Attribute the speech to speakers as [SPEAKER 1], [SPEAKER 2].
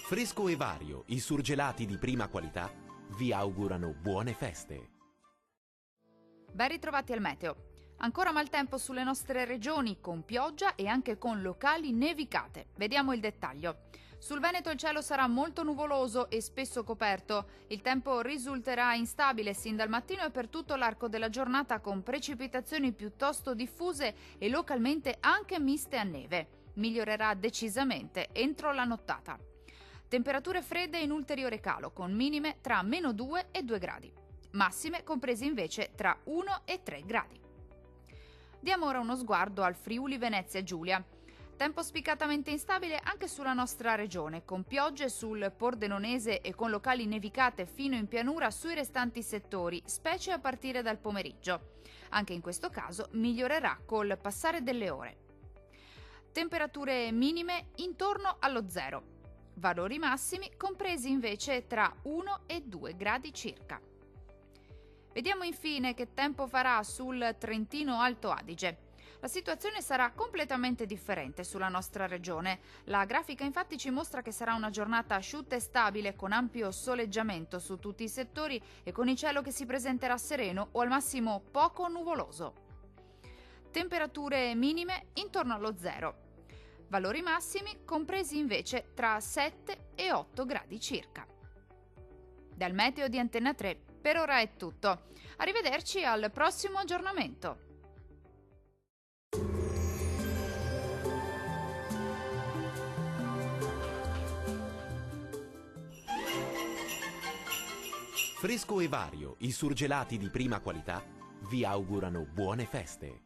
[SPEAKER 1] Fresco e vario, i surgelati di prima qualità vi augurano buone feste.
[SPEAKER 2] Ben ritrovati al meteo. Ancora maltempo sulle nostre regioni, con pioggia e anche con locali nevicate. Vediamo il dettaglio. Sul Veneto il cielo sarà molto nuvoloso e spesso coperto. Il tempo risulterà instabile sin dal mattino e per tutto l'arco della giornata, con precipitazioni piuttosto diffuse e localmente anche miste a neve. Migliorerà decisamente entro la nottata. Temperature fredde in ulteriore calo, con minime tra -2 e 2 gradi. Massime comprese invece tra 1 e 3 gradi. Diamo ora uno sguardo al Friuli Venezia Giulia. Tempo spiccatamente instabile anche sulla nostra regione, con piogge sul Pordenonese e con locali nevicate fino in pianura sui restanti settori, specie a partire dal pomeriggio. Anche in questo caso migliorerà col passare delle ore. Temperature minime intorno allo 0. Valori massimi compresi invece tra 1 e 2 gradi circa. Vediamo infine che tempo farà sul Trentino Alto Adige. La situazione sarà completamente differente sulla nostra regione. La grafica infatti ci mostra che sarà una giornata asciutta e stabile, con ampio soleggiamento su tutti i settori e con il cielo che si presenterà sereno o al massimo poco nuvoloso. Temperature minime intorno allo 0. Valori massimi compresi invece tra 7 e 8 gradi circa. Dal meteo di Antenna 3 per ora è tutto. Arrivederci al prossimo aggiornamento.
[SPEAKER 1] Fresco e vario, i surgelati di prima qualità vi augurano buone feste.